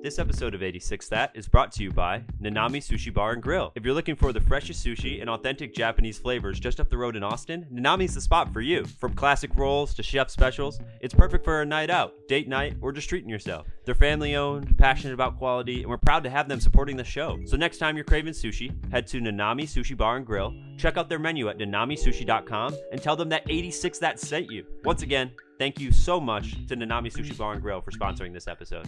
This episode of 86 That is brought to you by Nanami Sushi Bar and Grill. If you're looking for the freshest sushi and authentic Japanese flavors just up the road in Austin, Nanami's the spot for you. From classic rolls to chef specials, it's perfect for a night out, date night, or just treating yourself. They're family owned, passionate about quality, and we're proud to have them supporting the show. So next time you're craving sushi, head to Nanami Sushi Bar and Grill, check out their menu at nanamisushi.com, and tell them that 86 That sent you. Once again, thank you so much to Nanami Sushi Bar and Grill for sponsoring this episode.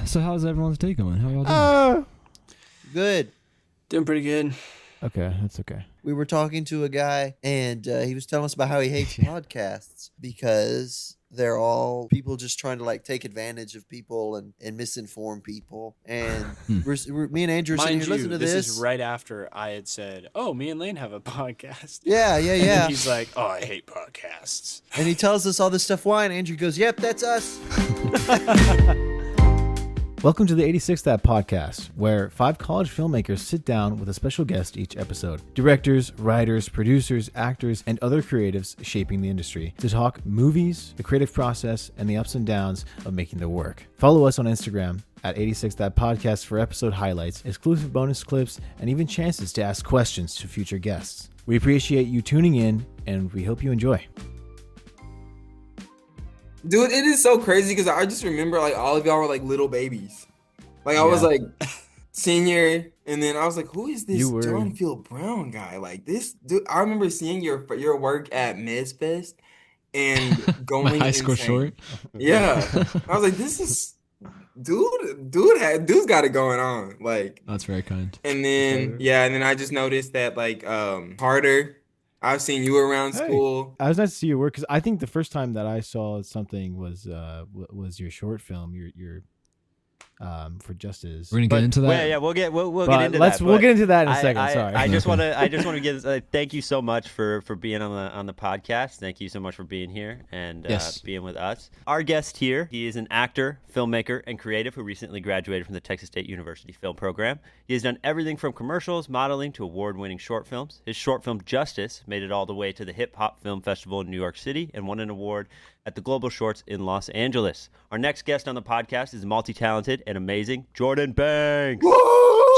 So how's everyone's day going? How y'all doing? Good. Doing pretty good. Okay, that's okay. We were talking to a guy, and he was telling us about how he hates podcasts because they're all people just trying to like take advantage of people and misinform people. And me and Andrew are sitting here listening to this. This is right after I had said, "Oh, me and Lane have a podcast." Yeah. And then he's like, "Oh, I hate podcasts." And he tells us all this stuff. Why? And Andrew goes, "Yep, that's us." Welcome to the 86 That podcast, where 5 college filmmakers sit down with a special guest each episode. Directors, writers, producers, actors, and other creatives shaping the industry to talk movies, the creative process, and the ups and downs of making their work. Follow us on Instagram at 86 That podcast for episode highlights, exclusive bonus clips, and even chances to ask questions to future guests. We appreciate you tuning in, and we hope you enjoy. Dude, it is so crazy because I just remember like all of y'all were like little babies. Like I was like senior, and then I was like, who is this John Field Brown guy? Like this dude, I remember seeing your work at MezFest and going My high school insane. short. Yeah. I was like, this is dude's got it going on. Like That's very kind. and then and then I just noticed that like Carter, I've seen you around school. I was nice to see your work because I think the first time that I saw something was your short film, your for Justice. We're gonna get into that. Yeah, we'll get into that. We'll get into that in a second. Sorry. I just want to give thank you so much for being on the podcast. Thank you so much for being here and being with us. Our guest here, he is an actor, filmmaker, and creative who recently graduated from the Texas State University Film Program. He has done everything from commercials, modeling to award-winning short films. His short film Justice made it all the way to the Hip Hop Film Festival in New York City and won an award at the Global Shorts in Los Angeles. Our next guest on the podcast is multi-talented and amazing Jordan Banks.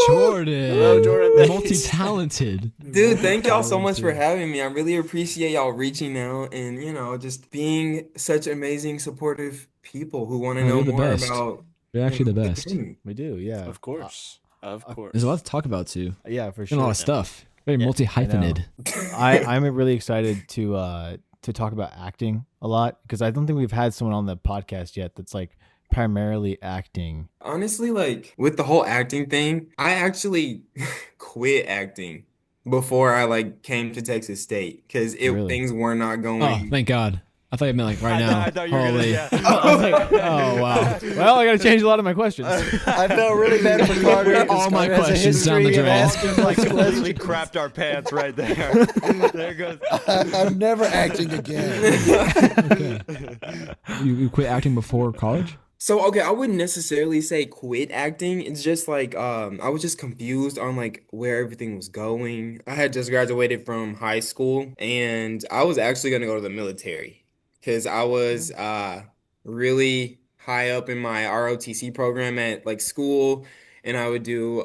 Jordan. Hello, Jordan Banks. Multi-talented. Dude, thank y'all so much for having me. I really appreciate y'all reaching out and, just being such amazing, supportive people who want to know more about. You're actually the best. We do, yeah. Of course. There's a lot to talk about, too. Yeah, for sure. A lot of stuff. Very multi-hyphened. I'm really excited to talk about acting a lot because I don't think we've had someone on the podcast yet that's like primarily acting. Honestly, like with the whole acting thing, I actually quit acting before I like came to Texas State because things were not going. Oh, thank God. I thought you meant like right now. I thought you were gonna, I was like, oh wow. Well, I got to change a lot of my questions. I felt really bad for Carter. All my questions down the drain. Completely crapped our pants right there. There goes. I'm never acting again. Okay. You quit acting before college? So, okay, I wouldn't necessarily say quit acting. It's just like I was just confused on like where everything was going. I had just graduated from high school and I was actually going to go to the military because I was really high up in my ROTC program at like school, and I would do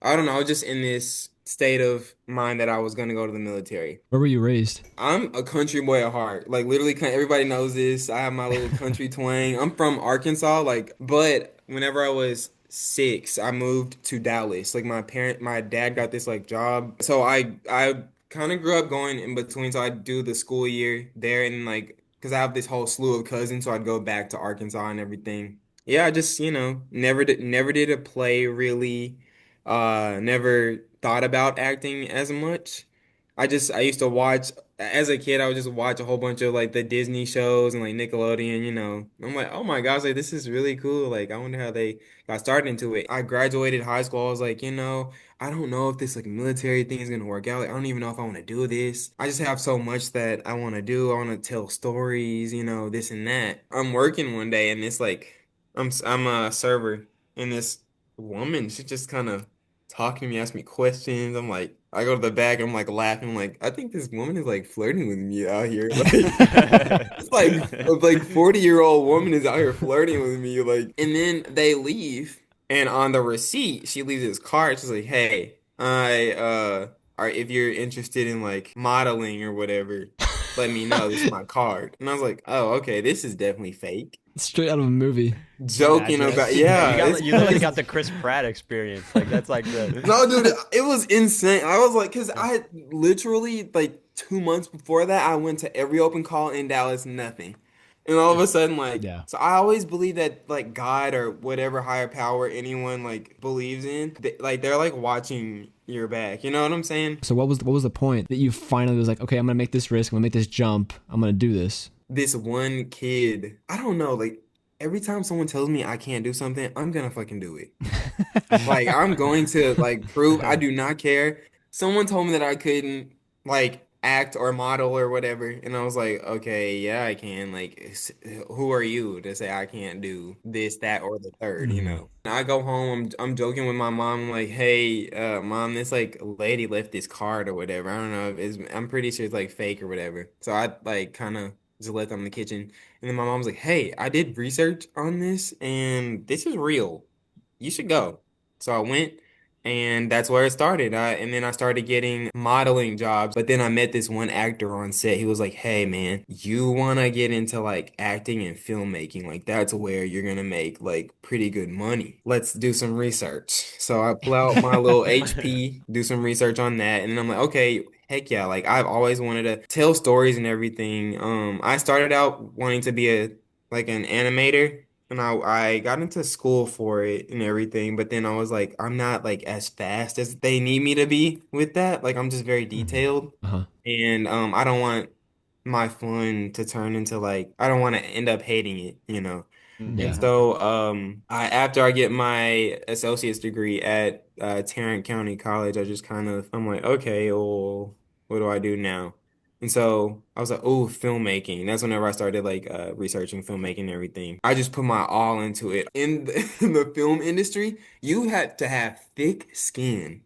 I don't know, I was just in this state of mind that I was going to go to the military. Where were you raised? I'm a country boy at heart. Like literally everybody knows this. I have my little country twang. I'm from Arkansas, but whenever I was 6, I moved to Dallas. Like my dad got this like job. So I kind of grew up going in between. So I'd do the school year there and like because I have this whole slew of cousins, so I'd go back to Arkansas and everything. Yeah, I just, never did a play really. Never thought about acting as much. I used to watch, as a kid, I would just watch a whole bunch of like the Disney shows and like Nickelodeon, I'm like, oh my gosh, like this is really cool. Like I wonder how they got started into it. I graduated high school. I was like, I don't know if this like military thing is gonna work out. Like I don't even know if I want to do this. I just have so much that I want to do. I want to tell stories, this and that. I'm working one day and it's like I'm a server and this woman, she just kind of talking to me, asking me questions. I'm like, I go to the back, I'm like laughing, I'm like, I think this woman is like flirting with me out here. Like it's like a 40-year-old woman is out here flirting with me. Like, and then they leave, and on the receipt, she leaves this card. She's like, hey, or if you're interested in like modeling or whatever, let me know. This is my card. And I was like, oh, okay, this is definitely fake. Straight out of a movie. Joking Imagine. about, You yeah, got it's you literally got crazy. the Chris Pratt experience. Like that's like the No, dude, it was insane. I was like, because I had literally like 2 months before that, I went to every open call in Dallas, nothing. And all of a sudden, like, Yeah. so I always believe that like God or whatever higher power anyone like believes in, like they're like watching your back. You know what I'm saying? So what was the point that you finally was like, okay, I'm gonna make this risk, I'm gonna make this jump, I'm gonna do this? This one kid, I don't know, like every time someone tells me I can't do something, I'm gonna fucking do it. Like I'm going to like prove I do not care. Someone told me that I couldn't like act or model or whatever, and I was like, okay, yeah, I can. Like, who are you to say I can't do this, that, or the third? You Mhm. know. And I go home. I'm joking with my mom. I'm like, hey, mom, this like lady left this card or whatever. I don't know if it's. I'm pretty sure it's like fake or whatever. So I like kind of just left them in the kitchen, and then my mom's like, hey, I did research on this, and this is real. You should go. So I went, and that's where it started. And then I started getting modeling jobs. But then I met this one actor on set. He was like, hey, man, you want to get into like acting and filmmaking. Like, that's where you're going to make like pretty good money. Let's do some research. So I pull out my little HP, do some research on that. And then I'm like, okay, heck yeah. Like, I've always wanted to tell stories and everything. I started out wanting to be like an animator. And I got into school for it and everything, but then I was like, I'm not like as fast as they need me to be with that. Like I'm just very Mhm. detailed. Uh-huh. And I don't want my fun to turn into like I don't want to end up hating it, you know. And Yeah. so I after I get my associate's degree at Tarrant County College, I just kind of I'm like, okay, well, what do I do now? And so I was like, oh, filmmaking. That's whenever I started like researching filmmaking and everything. I just put my all into it. In in the film industry, you had to have thick skin.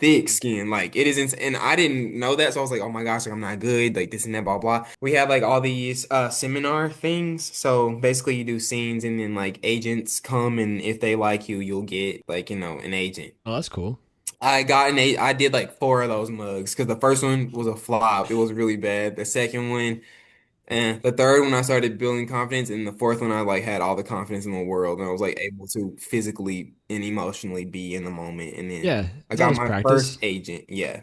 Like it is ins and I didn't know that, so I was like, oh my gosh, like I'm not good, like this and that, blah blah. We have like all these seminar things. So basically you do scenes and then like agents come and if they like you, you'll get like, an agent. Oh, that's cool. I did like four of those mugs because the first one was a flop. It was really bad. The second one and the third one, I started building confidence, and the fourth one, I like had all the confidence in the world, and I was like able to physically and emotionally be in the moment. And then Yeah, I it's all got just my first practice. agent, yeah,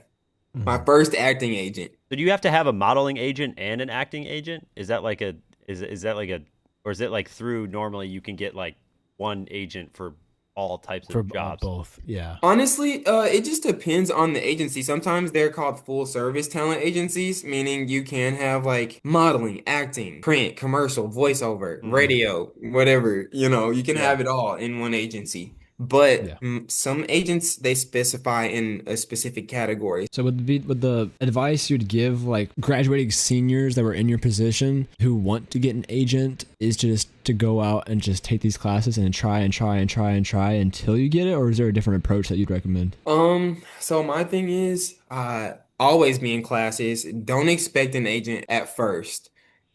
my Mhm. first acting agent. So do you have to have a modeling agent and an acting agent? Is that like a is that like a or is it like through normally you can get like one agent for all types For of jobs? both. Yeah. Honestly, it just depends on the agency. Sometimes they're called full service talent agencies, meaning you can have like modeling, acting, print, commercial, voiceover, Mm, radio, whatever, you can yeah. have it all in one agency. But Yeah. some agents, they specify in a specific category. So would the advice you'd give like graduating seniors that were in your position who want to get an agent is just to go out and just take these classes and try and try and try and try until you get it, or is there a different approach that you'd recommend? So my thing is, always be in classes. Don't expect an agent at first.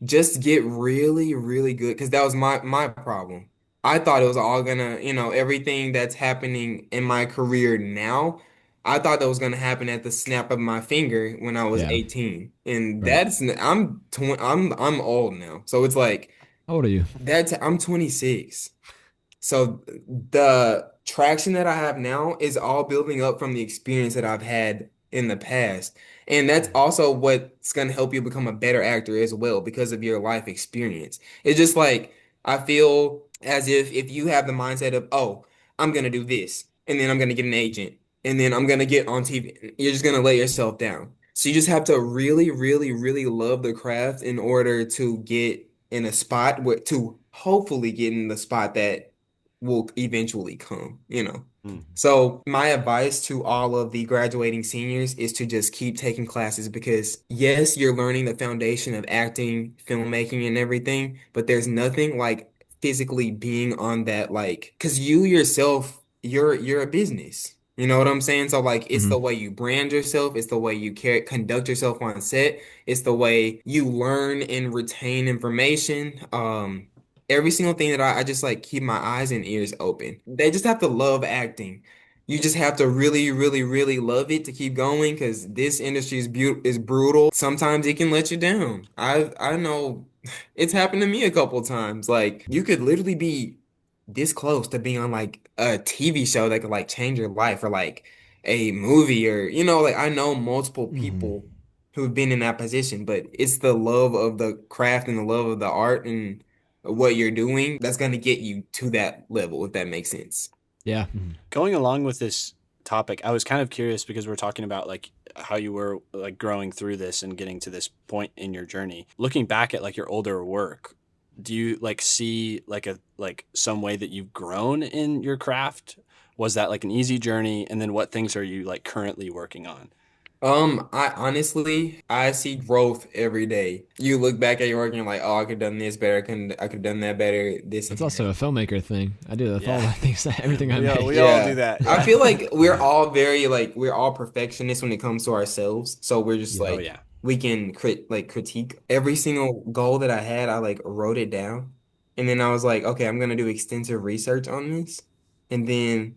Just get really, really good because that was my problem. I thought it was all gonna, everything that's happening in my career now, I thought that was gonna happen at the snap of my finger when I was Yeah, 18. And right. I'm old now. So it's like How old are you? I'm 26. So the traction that I have now is all building up from the experience that I've had in the past. And that's also what's going to help you become a better actor as well because of your life experience. It's just like I feel as if you have the mindset of, oh, I'm going to do this and then I'm going to get an agent and then I'm going to get on TV. You're just going to let yourself down. So you just have to really, really, really love the craft in order to get in a spot where to hopefully get in the spot that will eventually come. Mm. So my advice to all of the graduating seniors is to just keep taking classes because yes, you're learning the foundation of acting, filmmaking, and everything, but there's nothing like physically being on that like because you yourself, you're a business. You know what I'm saying? So like it's Mhm. the way you brand yourself, it's the way you conduct yourself on set, it's the way you learn and retain information. Every single thing that I just like keep my eyes and ears open. They just have to love acting. You just have to really, really, really love it to keep going because this industry is brutal. Sometimes it can let you down. I know it's happened to me a couple times. Like you could literally be this close to being on like a TV show that could like change your life or like a movie or like I know multiple people who've been in that position, but it's the love of the craft and the love of the art and what you're doing that's going to get you to that level, if that makes sense. Yeah. Going along with this topic, I was kind of curious because we're talking about like how you were like growing through this and getting to this point in your journey. Looking back at like your older work, do you like see like some way that you've grown in your craft? Was that like an easy journey? And then what things are you like currently working on? I honestly, I see growth every day. You look back at your work and you're like, oh, I could have done this better. I could have done that better. This That's and also that. a filmmaker thing. I do that with all Yeah. my things, everything I make. We all do that. I Yeah. feel like we're all very like we're all perfectionists when it comes to ourselves. So we're just Yeah. Oh like yeah. we can critique every single goal that I had. I like wrote it down, and then I was like, okay, I'm gonna do extensive research on this, and then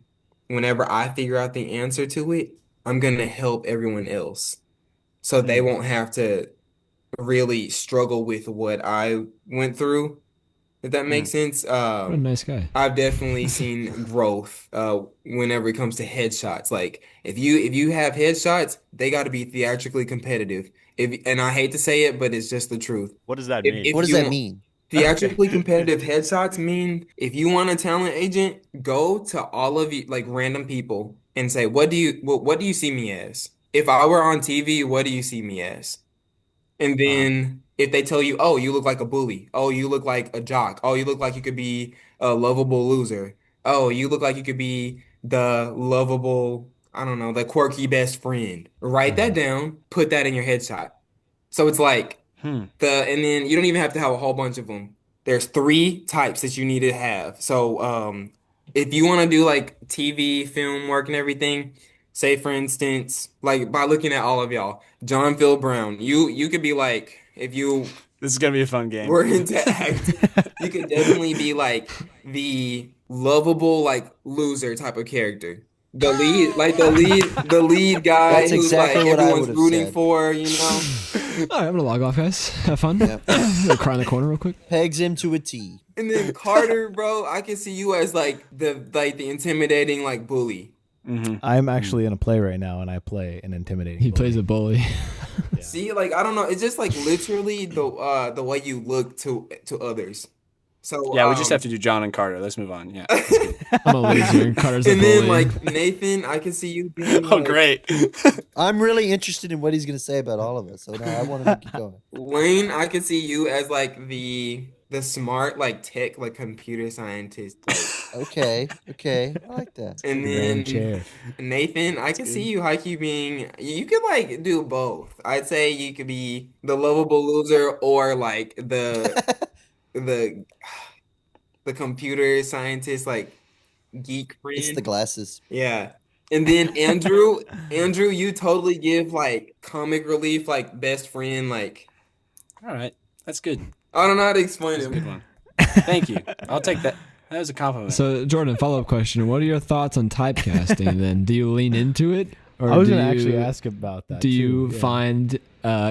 whenever I figure out the answer to it, I'm gonna help everyone else, so they Hmm. won't have to really struggle with what I went through, if that Hmm. makes sense. What a nice guy. I've definitely seen growth whenever it comes to headshots. Like if you have headshots, they got to be theatrically competitive. If and I hate to say it, but it's just the truth. What does that If mean? What if does you that want mean? Okay. theatrically competitive headshots mean if you want a talent agent, go to all of you like random people and say, what do you see me as? If I were on TV, what do you see me as? And Uh-huh. then if they tell you, oh, you look like a bully. Oh, you look like a jock. Oh, you look like you could be a lovable loser. Oh, you look like you could be the lovable, I don't know, the quirky best friend. Write that down, put that in your headshot. So it's like Hmm. and then you don't even have to have a whole bunch of them. There's three types that you need to have. So, if you want to do like TV, film work and everything, say for instance, like by looking at all of y'all, John Phil Brown, you could be like, if you This is gonna be a fun game. were into acting, you could definitely be like the lovable, like loser type of character. The lead guy That's who's like exactly what I everyone's would have rooting said. for. All right, I'm gonna log off, guys. Have fun. Yep. Gonna cry in the corner real quick. Pegs him to a T. And then Carter, bro, I can see you as like the intimidating like bully. Mm-hmm. I'm actually in a play right now, and I play an intimidating. He bully. plays a bully. See, like I don't know, it's just like literally the way you look to others. So Yeah, we just have to do John and Carter. Let's move on. Yeah. I'm a loser, and Carter's a and bully. then like Nathan, I can see you being Oh, like, great. I'm really interested in what he's going to say about all of us. So now I want him to keep going. Wayne, I can see you as like the smart like tech like computer scientist like. Okay. Okay. I like that. And Grand then chair. Nathan, I can see you Haiku being you could like do both. I'd say you could be the lovable loser or like the the computer scientist like geek It's the friend. glasses. Yeah. And then Andrew, you totally give like comic relief, like best friend, like All right. That's good. I don't know how to explain That's a it. good one. Thank you. I'll take that. That was a compliment. So, Jordan, follow-up question. What are your thoughts on typecasting then? Do you lean into it? Or I was do going to you, actually ask about that. Do you too. Yeah. find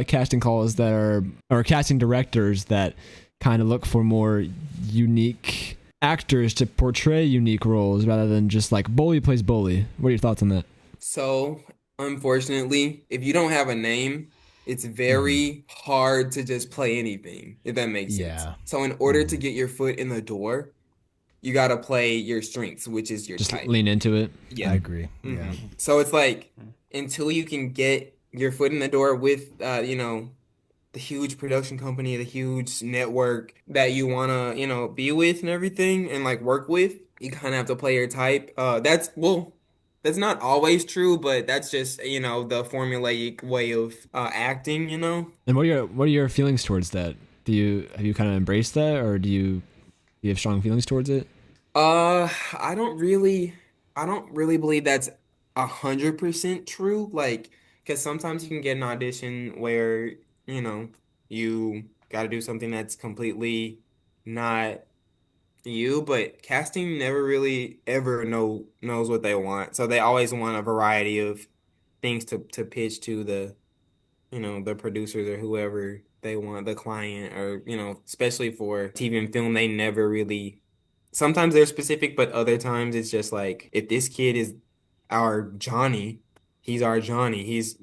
casting calls that are, or casting directors that kind of look for more unique actors to portray unique roles rather than just like bully plays bully? What are your thoughts on that? So, unfortunately, if you don't have a name, it's very hard to just play anything, if that makes sense. Yeah. So, in order to get your foot in the door, you got to play your strengths, which is your Just type. lean into it. Yeah. I agree. Mhm. Yeah. So it's like until you can get your foot in the door with the huge production company, the huge network that you want to, be with and everything and like work with, you kind of have to play your type. That's not always true, but that's just, the formulaic way of acting. And what are your feelings towards that? Have you kind of embraced that, or do you have strong feelings towards it? I don't really believe that's 100% true. Like, because sometimes you can get an audition where, you know, you got to do something that's completely not you, but casting never really ever knows what they want. So they always want a variety of things to pitch to the producers or whoever they want, the client, or, especially for TV and film, they never really, sometimes they're specific, but other times it's just like, if this kid is our Johnny, he's our Johnny. He's,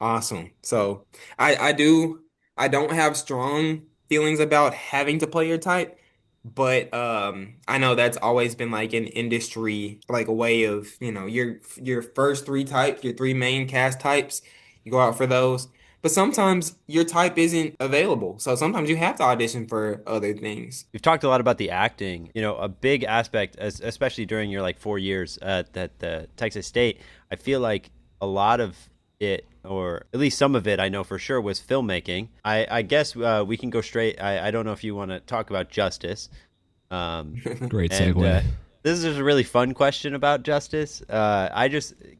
awesome. So I don't have strong feelings about having to play your type, but I know that's always been like an industry like a way of, your first three types, your three main cast types, you go out for those. But sometimes your type isn't available. So sometimes you have to audition for other things. We've talked a lot about the acting. A big aspect, especially during your like 4 years at the Texas State, I feel like a lot of it, or at least some of it, I know for sure, was filmmaking. I guess we can go straight. I don't know if you want to talk about Justice. Great And, segue. this is just a really fun question about Justice.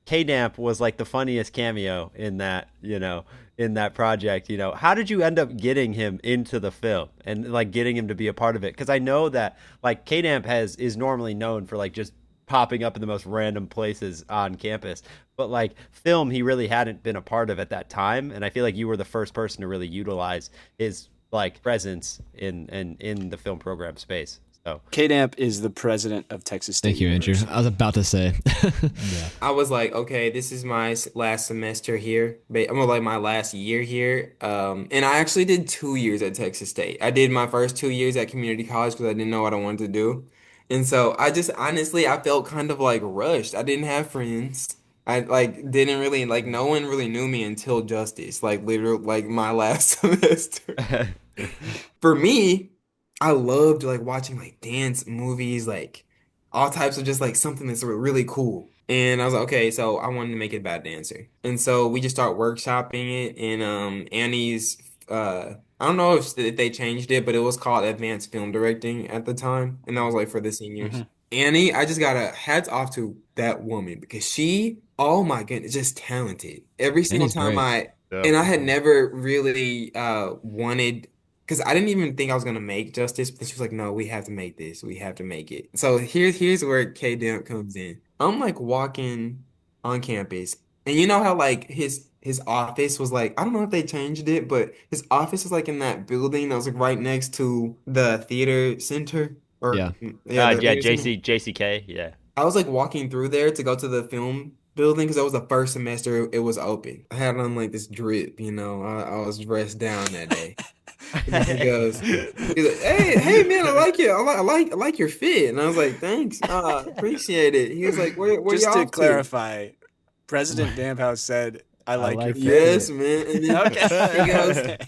K-Damp was like the funniest cameo in that, in that project. How did you end up getting him into the film and like getting him to be a part of it? Because I know that like K-Damp is normally known for like just popping up in the most random places on campus, but like film, he really hadn't been a part of at that time. And I feel like you were the first person to really utilize his like presence in the film program space. So K-Damp is the president of Texas State Thank you, Andrew. University. I was about to say. Yeah. I was like, okay, this is my last semester here. I'm like my last year here. And I actually did 2 years at Texas State. I did my first 2 years at community college because I didn't know what I wanted to do. And so I just honestly, I felt kind of like rushed. I didn't have friends. I like didn't really like no one really knew me until Justice, like literally like my last semester. For me, I loved like watching like dance movies, like all types of just like something that's really cool. And I was like, okay, so I wanted to make it about dancer. And so we just start workshopping it in Annie's I don't know if they changed it, but it was called advanced film directing at the time. And that was like for the seniors. hmm Annie, I just got a hats off to that woman because oh my goodness, just talented. Every single Annie's time great. and I had never really wanted because I didn't even think I was gonna make Justice, but she was like, "No, we have to make this. We have to make it." So here's where K Demp comes in. I'm like walking on campus, and you know how like his office was like I don't know if they changed it, but his office was like in that building that was like right next to the theater center, or Yeah. yeah, the yeah, theater center. JCK, yeah. I was like walking through there to go to the film building because that was the first semester it was open. I had on like this drip, I was dressed down that day. And then he's like, hey man, I like it. I like your fit. And I was like, thanks, appreciate it. He was like, where you Just to off to? clarify, President Damphouse said, "I like your like fit." Yes, man. And then Okay. he goes, Okay.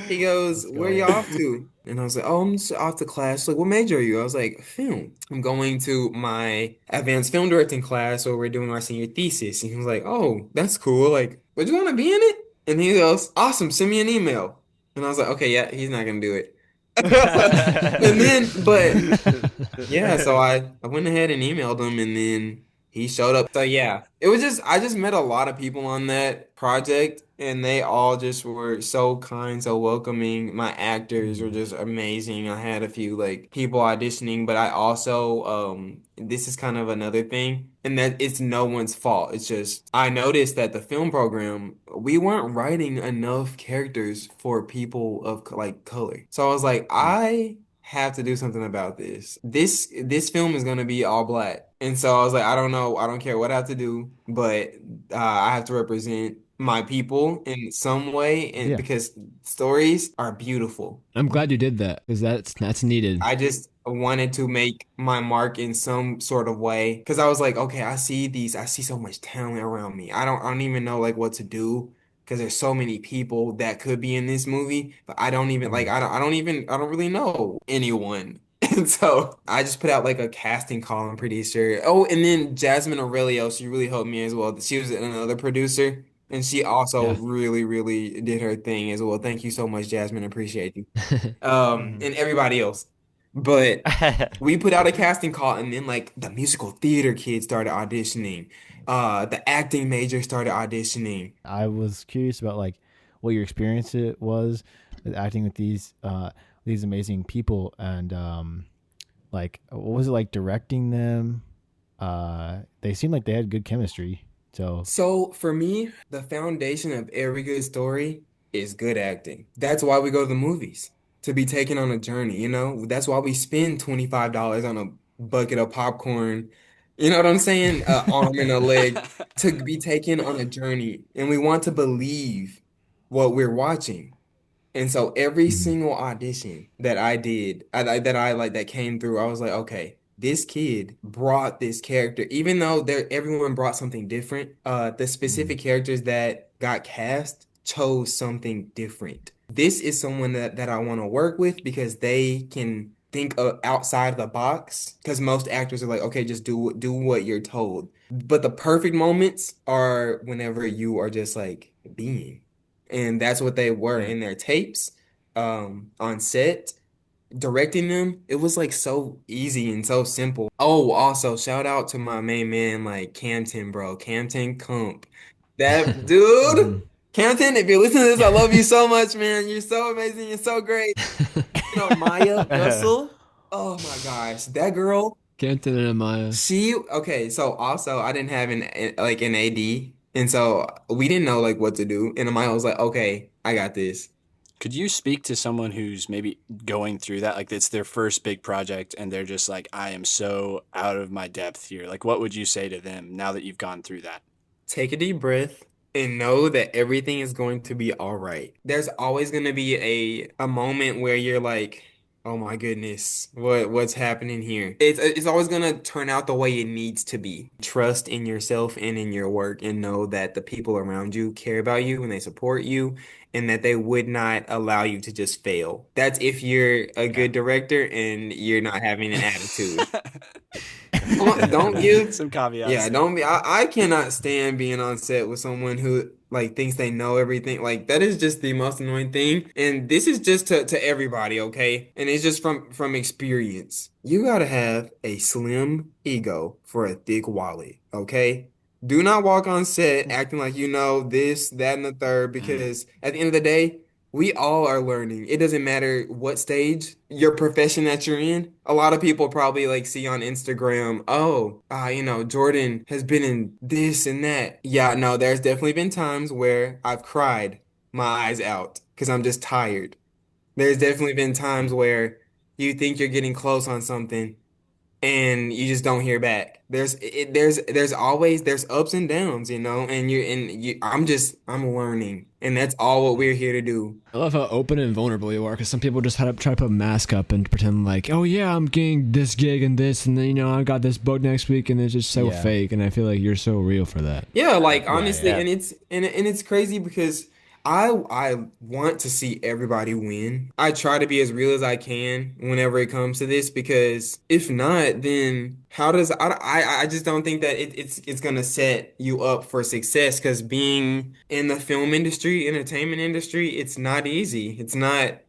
he goes, Let's where go. you off to? And I was like, oh, I'm just off to class. Like, what major are you? I was like, film. I'm going to my advanced film directing class where we're doing our senior thesis. And he was like, oh, that's cool. Like, would you want to be in it? And he goes, awesome, send me an email. And I was like, okay, yeah, he's not gonna do it. And then, but yeah, so I went ahead and emailed him and then he showed up. So yeah, it was just I just met a lot of people on that project and they all just were so kind, so welcoming. My actors were just amazing. I had a few like people auditioning, but I also this is kind of another thing and that it's no one's fault. It's just I noticed that the film program we weren't writing enough characters for people of like color. So I was like, I have to do something about this. This film is gonna be all black. And so I was like, I don't know, I don't care what I have to do, but I have to represent my people in some way, and Yeah. because stories are beautiful. I'm glad you did that because that's needed. I just wanted to make my mark in some sort of way because I was like, okay, I see so much talent around me. I don't even know like what to do because there's so many people that could be in this movie, but I don't even like I don't really know anyone. And so I just put out like a casting call, I'm pretty sure. Oh, and then Jasmine Aurelio, she really helped me as well. She was another producer. And she also Yeah. really, really did her thing as well. Thank you so much, Jasmine. Appreciate you. Mhm. And everybody else. But we put out a casting call, and then like the musical theater kids started auditioning. The acting major started auditioning. I was curious about like what your experience it was with acting with these amazing people, and like what was it like directing them? They seemed like they had good chemistry. So So for me, the foundation of every good story is good acting. That's why we go to the movies, to be taken on a journey, you know? That's why we spend $25 on a bucket of popcorn. You know what I'm saying? An arm and a leg to be taken on a journey. And we want to believe what we're watching. And so every Mhm. single audition that I did, that I like that came through, I was like, okay, this kid brought this character, even though everyone brought something different. The Mhm. specific characters that got cast chose something different. This is someone that I want to work with because they can think outside the box. Because most actors are like, okay, just do what you're told. But the perfect moments are whenever you are just like being. And that's what they were Mm. in their tapes, on set. Directing them, it was like so easy and so simple. Oh, also shout out to my main man, like Camden, bro. Camden Kump. That dude, Mhm. Camden, if you're listening to this, I love you so much, man. You're so amazing. You're so great. You know, Maya Russell. Oh my gosh, that girl. Canton and Amaya. Okay, so also I didn't have like an AD, and so we didn't know like what to do. And Amaya was like, "Okay, I got this." Could you speak to someone who's maybe going through that? Like it's their first big project and they're just like, I am so out of my depth here. Like, what would you say to them now that you've gone through that? Take a deep breath and know that everything is going to be all right. There's always going to be a moment where you're like, "Oh my goodness, what's happening here?" It's always going to turn out the way it needs to be. Trust in yourself and in your work and know that the people around you care about you and they support you and that they would not allow you to just fail. That's if you're a Yeah. good director and you're not having an attitude. Don't give. Some caveats Yeah, there. don't be. I cannot stand being on set with someone who like thinks they know everything. Like that is just the most annoying thing. And this is just to everybody, okay? And it's just from experience. You gotta have a slim ego for a thick wallet, okay? Do not walk on set acting like you know this, that, and the third, Mm. because at the end of the day, we all are learning. It doesn't matter what stage, your profession that you're in. A lot of people probably like see on Instagram, oh, Jordan has been in this and that. Yeah, no, there's definitely been times where I've cried my eyes out because I'm just tired. There's definitely been times where you think you're getting close on something and you just don't hear back. There's always there's ups and downs, I'm learning, and that's all what we're here to do. I love how open and vulnerable you are, because some people just try to put a mask up and pretend like, oh yeah, I'm getting this gig and this, and then I got this book next week, and it's just so Yeah. fake. And I feel like you're so real for that. Yeah, like Yeah, honestly, yeah. and it's crazy because I want to see everybody win. I try to be as real as I can whenever it comes to this because if not, then how does I just don't think that it's gonna set you up for success because being in the film industry, entertainment industry, it's not easy. It's not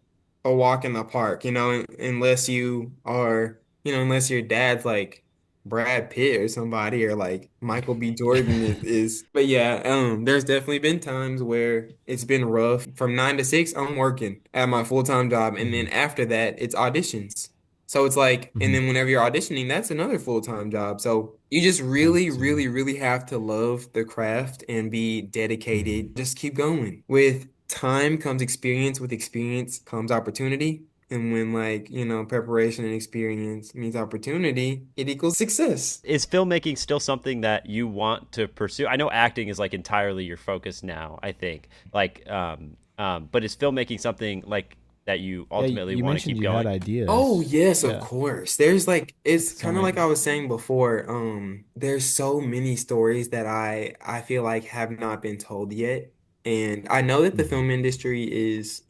a walk in the park, unless you are, unless your dad's like Brad Pitt or somebody or like Michael B. Jordan is. But yeah, there's definitely been times where it's been rough. From 9 to 6, I'm working at my full-time job, and then Mhm. after that, it's auditions. So it's like, and Mhm. then whenever you're auditioning, that's another full-time job. So you just really, That's really, really have to love the craft and be Mhm. dedicated. Just keep going. With time comes experience, with experience comes opportunity. And when preparation and experience means opportunity, it equals success. Is filmmaking still something that you want to pursue? I know acting is like entirely your focus now, I think. Like, but is filmmaking something like that you Yeah, ultimately you want to mentioned keep you had going? Oh, ideas. yes, of Yeah. course. There's like it's So kind of like many. I was saying before, there's so many stories that I feel like have not been told yet. And I know that the Mhm. film industry is,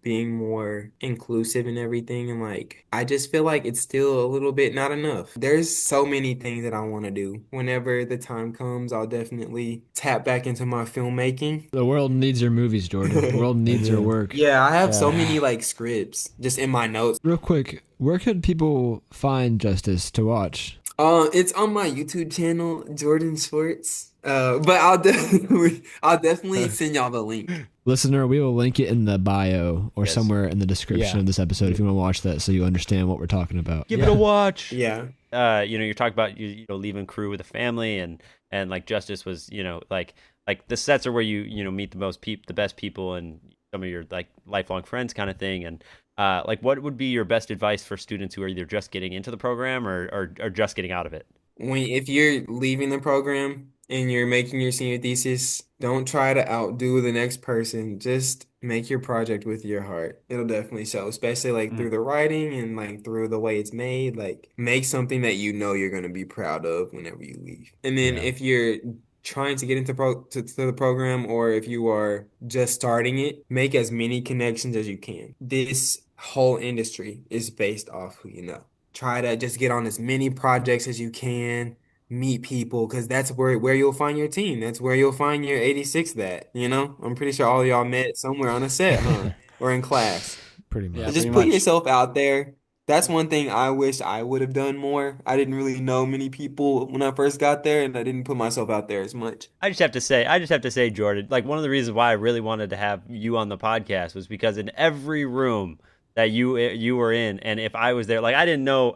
being more inclusive and everything. And like, I just feel like it's still a little bit not enough. There's so many things that I want to do. Whenever the time comes, I'll definitely tap back into my filmmaking. The world needs your movies, Jordan. The world needs your work. Yeah, I have so Yeah. many like scripts just in my notes. Real quick, where could people find Justice to watch? It's on my YouTube channel, Jordan Schwartz. But I'll definitely send y'all the link. Listener, we will link it in the bio or Yes. somewhere in the description Yeah. of this episode if you want to watch that so you understand what we're talking about. Give it a watch. Yeah. You're talking about you know leaving crew with a family and like Justice was like the sets are where you meet the best people and some of your like lifelong friends kind of thing and like what would be your best advice for students who are either just getting into the program or just getting out of it? If you're leaving the program and you're making your senior thesis, don't try to outdo the next person. Just make your project with your heart. It'll definitely show, especially like through the writing and like through the way it's made. Like make something that you know you're gonna be proud of whenever you leave. And then Yeah. if you're trying to get into to the program or if you are just starting it, make as many connections as you can. This whole industry is based off who you know. Try to just get on as many projects as you can, meet people, because that's where you'll find your team. That's where you'll find your 86 that, you know? I'm pretty sure all of y'all met somewhere on a set, huh? Or in class. Pretty much. Yeah, So just pretty put much. yourself out there. That's one thing I wish I would have done more. I didn't really know many people when I first got there, and I didn't put myself out there as much. I just have to say, Jordan, like one of the reasons why I really wanted to have you on the podcast was because in every room that you were in, and if I was there, like I didn't know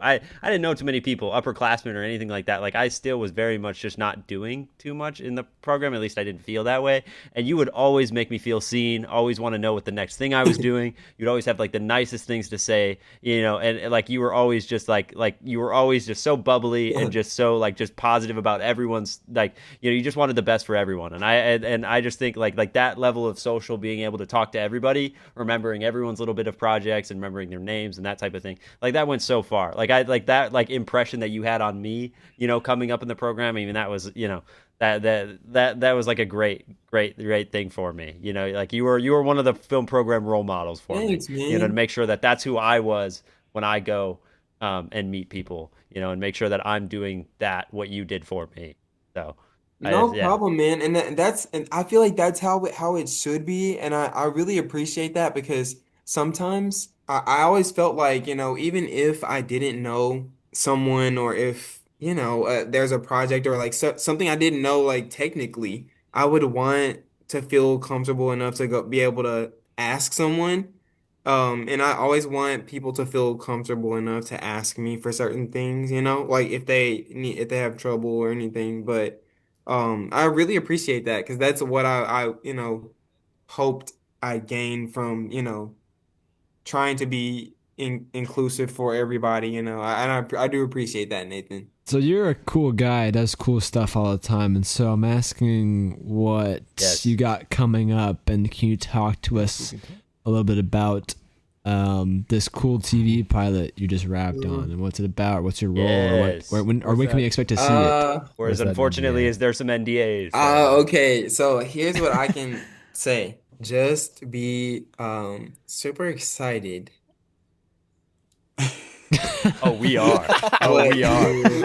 too many people, upperclassmen or anything like that. Like I still was very much just not doing too much in the program. At least I didn't feel that way. And you would always make me feel seen. Always want to know what the next thing I was doing. You'd always have like the nicest things to say, and like you were always just like you were always just so bubbly and just so like just positive about everyone's like you just wanted the best for everyone. And I just think like that level of social, being able to talk to everybody, remembering everyone's little bit of projects and remembering their names and that type of thing, like that went so far. Like I like that like impression that you had on me, coming up in the program. I mean, that was that was like a great thing for me. Like you were one of the film program role models for Thanks, me. man. To make sure that that's who I was when I go and meet people. And make sure that I'm doing what you did for me. So No yeah. problem, man. And I feel like that's how it should be. And I really appreciate that because sometimes I always felt like, even if I didn't know someone or if, there's a project or like something I didn't know, like technically, I would want to feel comfortable enough to be able to ask someone. And I always want people to feel comfortable enough to ask me for certain things, like if they have trouble or anything. But I really appreciate that because that's what I hoped I gained from, trying to be inclusive for everybody, and I do appreciate that, Nathan. So you're a cool guy, does cool stuff all the time, and so I'm asking what Yes. you got coming up, and can you talk to us a little bit about this cool TV pilot you just wrapped on, and what's it about? What's your role, Yes. or when can we expect to see it? Whereas Where's that unfortunately, NDA? is there some NDAs? Okay, so here's what I can say. Just be super excited. Oh, we are. Oh, we are. You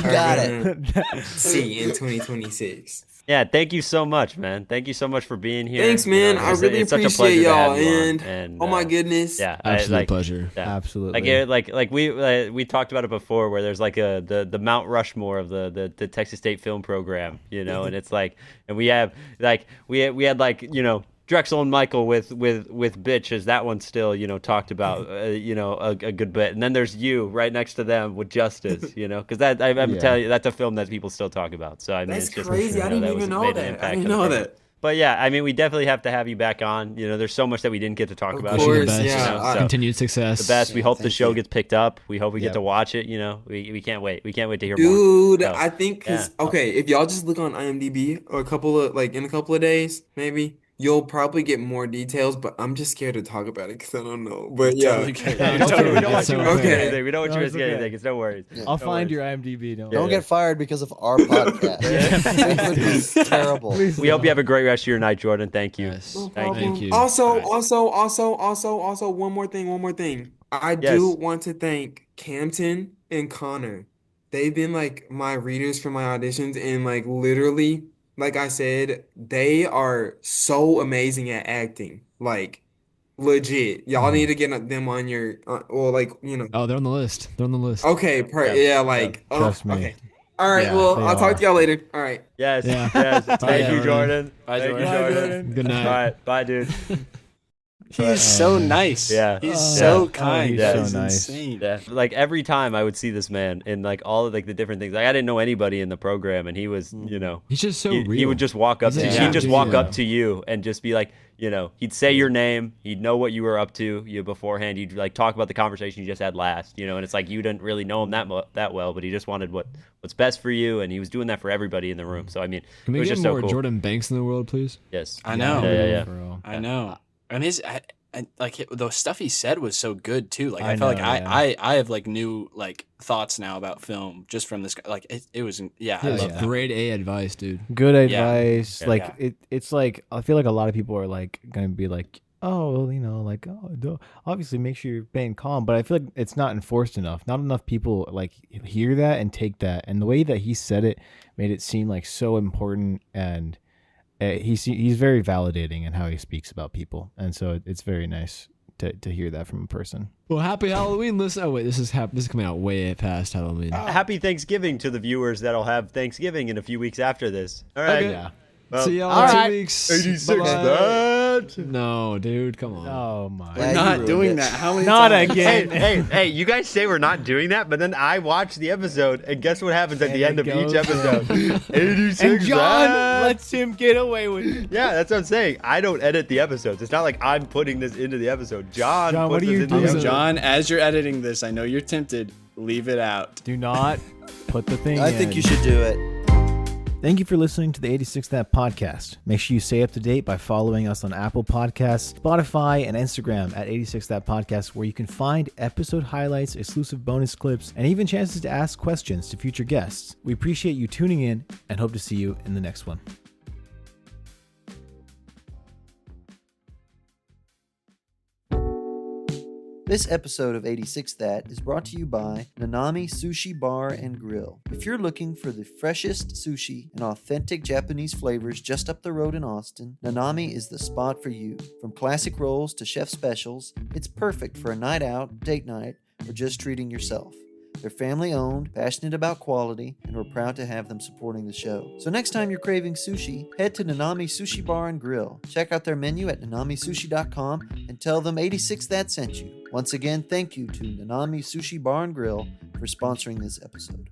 got it. See in 2026. Yeah, thank you so much, man. Thank you so much for being here. Thanks, man. I really it's such a appreciate pleasure to y'all, have you on, and oh my goodness. yeah, Absolute pleasure. yeah. Absolutely. Like we talked about it before, where there's like the Mount Rushmore of the Texas State Film Program, and it's like, and we have like we had like Drexel and Michael with Bitch, as that one still talked about a good bit, and then there's you right next to them with Justice, because that I'm Yeah. telling you, that's a film that people still talk about. So I mean, That's it's just crazy. I didn't that was even know made an that. impact I didn't on the know program. that. But yeah, I mean, we definitely have to have you back on. There's so much that we didn't get to talk Of about. Wish you the course, best. yeah. So- Continued success. The best. We hope the Thank show you. gets picked up. We hope we get Yep. to watch it. We can't wait. We can't wait to hear more. Dude, So, I think because yeah. okay, if y'all just look on IMDb or in a couple of days, maybe you'll probably get more details, but I'm just scared to talk about it because I don't know. But yeah. Totally get We it. don't, Totally we don't want get you it. to risk Okay. anything. We don't want you No, to it's risk okay. anything. It's no worries. Yeah. I'll No find worries. your IMDb. Don't Yeah. Don't get fired because of our podcast. It would be terrible. Please We hope don't. you have a great rest of your night, Jordan. Thank you. Yes. No Thank problem. you. Also, All right. also, one more thing. I do Yes. want to thank Campton and Connor. They've been like my readers for my auditions, and like literally, like I said, they are so amazing at acting. Like legit. Y'all need to get them on your, well, like, you know. Oh, they're on the list. They're on the list. Okay, Yeah. yeah, like, oh, Trust me. okay. All right, Yeah, well, they I'll talk are. to y'all later. All right. Yes. Yeah. Yes. Bye, Thank you, Jordan. Bye, Thank you, Jordan. Jordan. Good night. All right. Bye, dude. He's so nice. Yeah. He's Oh. so Yeah. kind. he's so He's nice. insane. Yeah. Like every time I would see this man in like all of like the different things. Like I didn't know anybody in the program, and he was, you know, He's just so he real. would just walk up He's to a you. Yeah. He'd just walk Yeah. up to you and just be like, you know, he'd say your name. He'd know what you were up to you beforehand. He'd like talk about the conversation you just had last, you know, and it's like you didn't really know him that well, but he just wanted what's best for you, and he was doing that for everybody in the room. So I mean, Can it we was get just more so cool. Jordan Banks in the world, please? Yes. I know. Yeah. Bro. I know. And the stuff he said was so good too. Like I I felt know, like yeah. I have like new like thoughts now about film just from this guy. Like it was I Yeah, love like that. grade A advice, dude. Good Yeah. advice. Yeah. Like it's like I feel like a lot of people are like gonna be like, oh, well, you know, like obviously make sure you're being calm, but I feel like it's not enforced enough. Not enough people like hear that and take that. And the way that he said it made it seem like so important, and he's very validating in how he speaks about people, and so it's very nice to hear that from a person. Well, happy Halloween, listen. Oh wait, this is coming out way past Halloween. Happy Thanksgiving to the viewers that'll have Thanksgiving in a few weeks after this. All right. Okay. Yeah. Well, See y'all all in 2 right. weeks. 86 Bye-bye. that. No, dude, come on. Oh my! Yeah, We're you not ruined doing it. that. How many Not times? again. Hey, you guys say we're not doing that, but then I watch the episode, and guess what happens at And the end it of each goes episode? 86 And John that. lets him get away with it. Yeah, that's what I'm saying. I don't edit the episodes. It's not like I'm putting this into the episode. John John, what puts are this you into the doing? episode. John, as you're editing this, I know you're tempted. Leave it out. Do not put the thing I in. think you should do it. Thank you for listening to the 86 That podcast. Make sure you stay up to date by following us on Apple Podcasts, Spotify, and Instagram at 86 That podcast, where you can find episode highlights, exclusive bonus clips, and even chances to ask questions to future guests. We appreciate you tuning in and hope to see you in the next one. This episode of 86 That is brought to you by Nanami Sushi Bar and Grill. If you're looking for the freshest sushi and authentic Japanese flavors just up the road in Austin, Nanami is the spot for you. From classic rolls to chef specials, it's perfect for a night out, date night, or just treating yourself. They're family owned, passionate about quality, and we're proud to have them supporting the show. So next time you're craving sushi, head to Nanami Sushi Bar and Grill. Check out their menu at nanamisushi.com and tell them 86 That sent you. Once again, thank you to Nanami Sushi Bar and Grill for sponsoring this episode.